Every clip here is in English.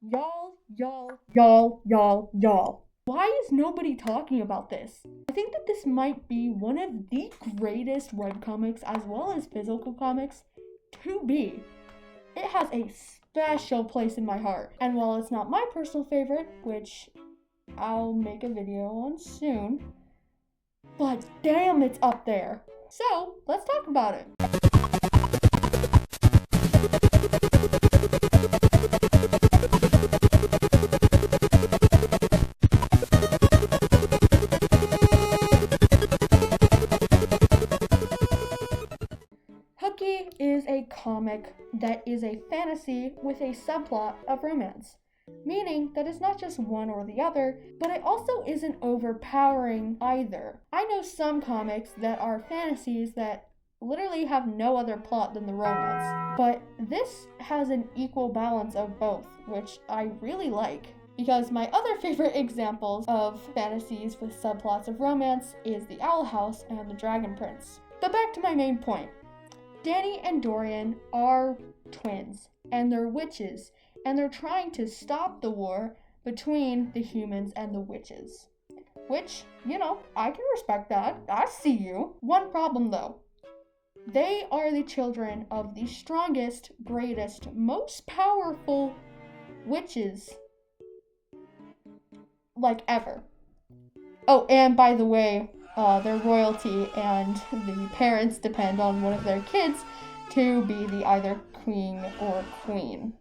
Y'all. Why is nobody talking about this? I think that this might be one of the greatest webcomics as well as physical comics to be. It has a special place in my heart. And while it's not my personal favorite, which I'll make a video on soon, but damn, it's up there. So, let's talk about it. Hooky is a comic that is a fantasy with a subplot of romance, meaning that it's not just one or the other, but it also isn't overpowering either. I know some comics that are fantasies that literally have no other plot than the romance, but this has an equal balance of both, which I really like. Because my other favorite examples of fantasies with subplots of romance is the Owl House and the Dragon Prince. But back to my main point. Danny and Dorian are twins, and they're witches, and they're trying to stop the war between the humans and the witches. Which, I can respect that. I see you. One problem though. They are the children of the strongest, greatest, most powerful witches ever. Oh, and by the way, their royalty and the parents depend on one of their kids to be the either king or queen.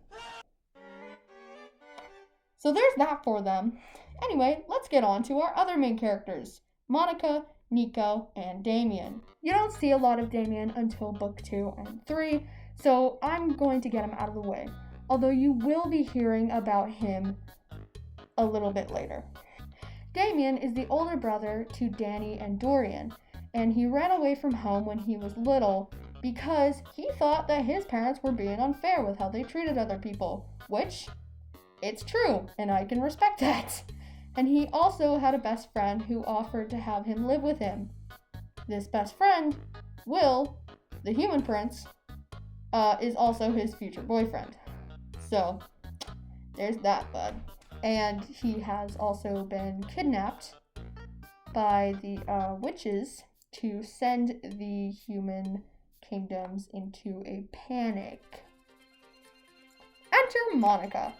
So there's that for them. Anyway, let's get on to our other main characters, Monica, Nico, and Damien. You don't see a lot of Damien until book 2 and 3, so I'm going to get him out of the way, although you will be hearing about him a little bit later. Damien is the older brother to Danny and Dorian, and he ran away from home when he was little because he thought that his parents were being unfair with how they treated other people, which, it's true, and I can respect that. And he also had a best friend who offered to have him live with him. This best friend, Will, the human prince, is also his future boyfriend. So, there's that, bud. And he has also been kidnapped by the witches to send the human kingdoms into a panic. Enter Monica,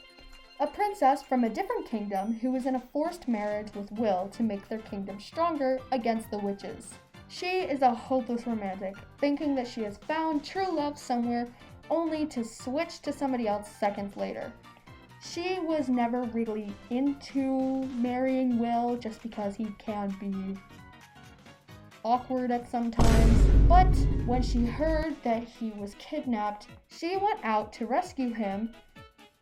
a princess from a different kingdom who is in a forced marriage with Will to make their kingdom stronger against the witches. She is a hopeless romantic, thinking that she has found true love somewhere only to switch to somebody else seconds later. She was never really into marrying Will just because he can be awkward at some times, but when she heard that he was kidnapped, she went out to rescue him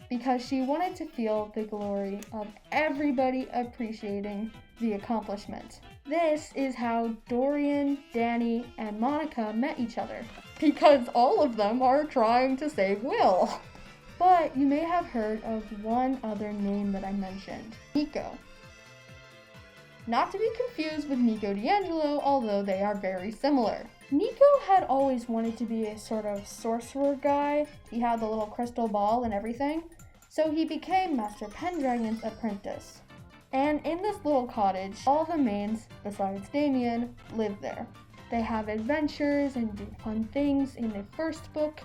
because she wanted to feel the glory of everybody appreciating the accomplishment. This is how Dorian, Danny, and Monica met each other, because all of them are trying to save Will. But you may have heard of one other name that I mentioned, Nico. Not to be confused with Nico D'Angelo, although they are very similar. Nico had always wanted to be a sort of sorcerer guy. He had the little crystal ball and everything. So he became Master Pendragon's apprentice. And in this little cottage, all the mains, besides Damien, live there. They have adventures and do fun things in the first book.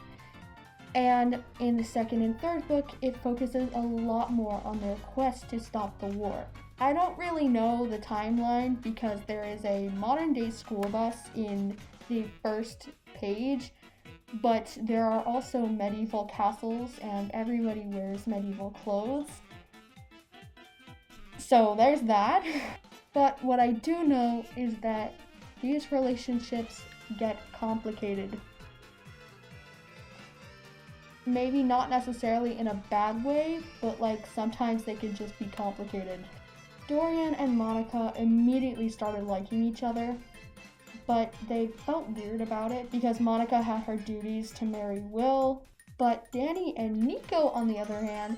And in the second and third book, it focuses a lot more on their quest to stop the war. I don't really know the timeline because there is a modern day school bus in the first page, but there are also medieval castles and everybody wears medieval clothes. So there's that. But what I do know is that these relationships get complicated. Maybe not necessarily in a bad way, but sometimes they can just be complicated. Dorian and Monica immediately started liking each other, but they felt weird about it because Monica had her duties to marry Will, but Danny and Nico, on the other hand,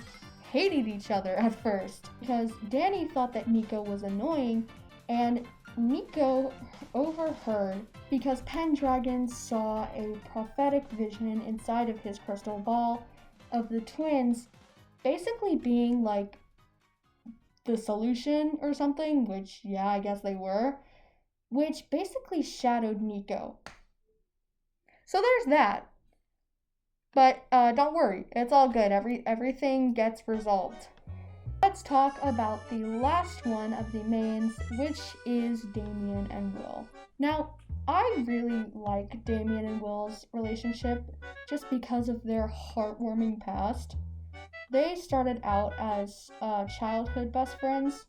hated each other at first because Danny thought that Nico was annoying, and Nico overheard because Pendragon saw a prophetic vision inside of his crystal ball of the twins basically being like the solution or something, which, yeah, I guess they were, which basically shadowed Nico. So there's that. But don't worry, it's all good. Everything gets resolved. Let's talk about the last one of the mains, which is Damien and Will. Now, I really like Damien and Will's relationship just because of their heartwarming past. They started out as childhood best friends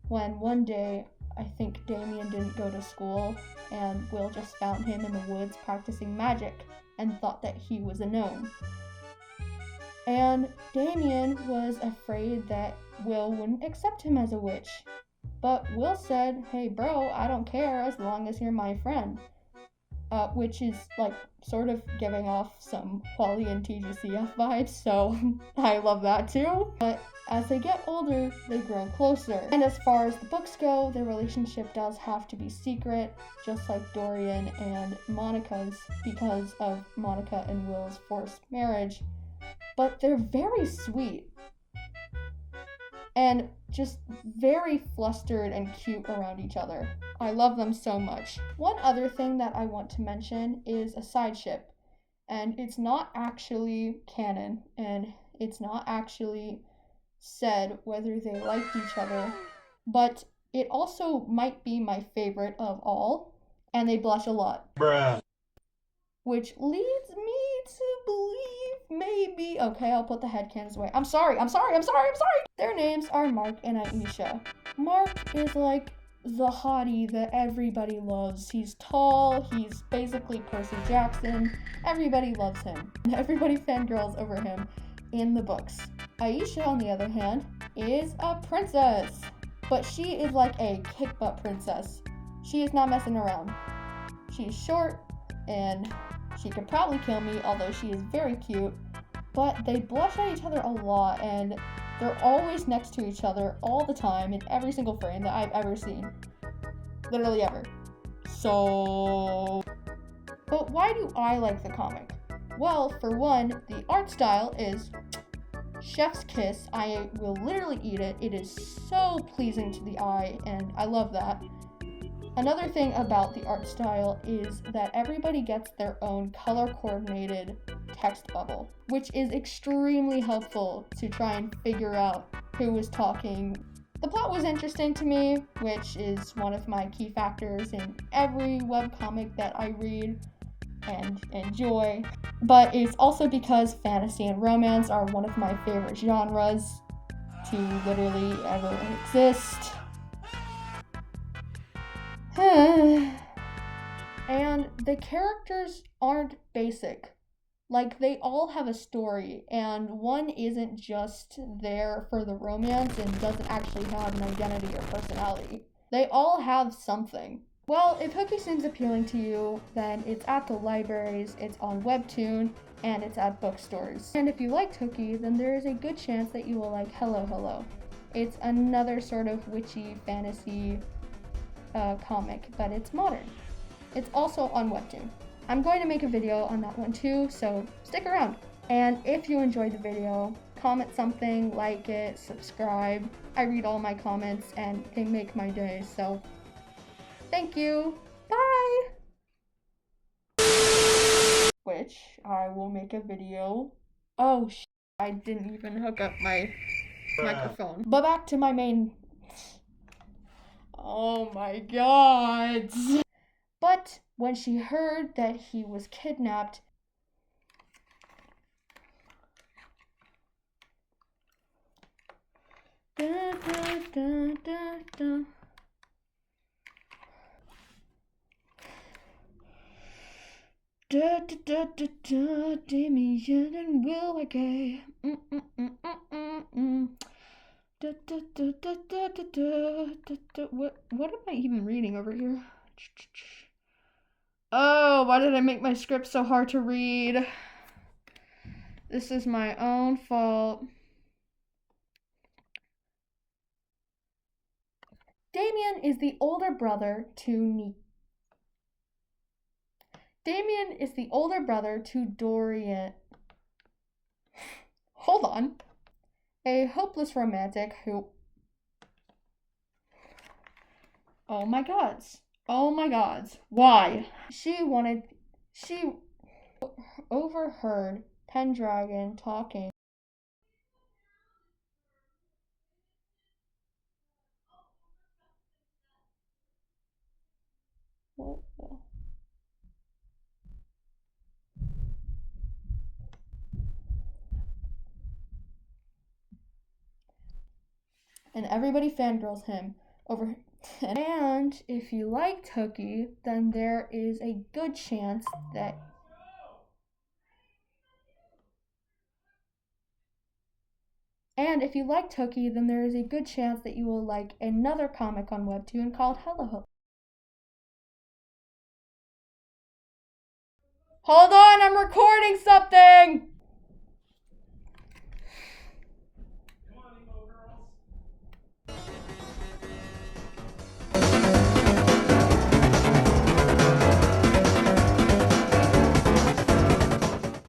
when one day I think Damien didn't go to school and Will just found him in the woods practicing magic and thought that he was a gnome. And Damien was afraid that Will wouldn't accept him as a witch. But Will said, hey bro, I don't care as long as you're my friend. Which is like sort of giving off some Wally and TGCF vibes, so I love that too. But as they get older, they grow closer. And as far as the books go, their relationship does have to be secret, just like Dorian and Monica's, because of Monica and Will's forced marriage. But they're very sweet and just very flustered and cute around each other. I love them so much. One other thing that I want to mention is a side ship, and it's not actually canon, and it's not actually said whether they liked each other, but it also might be my favorite of all, and they blush a lot. Bruh. Which leads me to believe maybe, okay, I'll put the headcanons away. I'm sorry. Their names are Mark and Aisha. Mark is like the hottie that everybody loves. He's tall, he's basically Percy Jackson. Everybody loves him. Everybody fangirls over him in the books. Aisha, on the other hand, is a princess. But she is like a kick-butt princess. She is not messing around. She's short and she could probably kill me, although she is very cute. But they blush at each other a lot, and they're always next to each other all the time in every single frame that I've ever seen. Literally ever. So... But why do I like the comic? Well, for one, the art style is chef's kiss. I will literally eat it. It is so pleasing to the eye, and I love that. Another thing about the art style is that everybody gets their own color-coordinated text bubble, which is extremely helpful to try and figure out who is talking. The plot was interesting to me, which is one of my key factors in every webcomic that I read and enjoy. But it's also because fantasy and romance are one of my favorite genres to literally ever exist. And the characters aren't basic. Like, they all have a story, and one isn't just there for the romance and doesn't actually have an identity or personality. They all have something. Well, if Hooky seems appealing to you, then it's at the libraries, it's on Webtoon, and it's at bookstores. And if you liked Hooky, then there is a good chance that you will like Hello Hello. It's another sort of witchy fantasy comic, but it's modern. It's also on Webtoon. I'm going to make a video on that one too, so stick around. And if you enjoyed the video, comment something, like it, subscribe. I read all my comments and they make my day, so thank you. Bye! Which I will make a video. Oh, I didn't even hook up my microphone. But back to my main. Oh my god. But when she heard that he was kidnapped, Damien and Will are gay. What am I even reading over here? Oh, why did I make my script so hard to read? This is my own fault. Damien is the older brother to Damien is the older brother to Dorian. Hold on. a hopeless romantic who... Oh my gods. Oh my gods. Why? She overheard Pendragon talking. What the? And everybody fangirls him over. And if you liked Hooky, then there is a good chance that you will like another comic on Webtoon called Hello Hooky. Hold on, I'm recording something!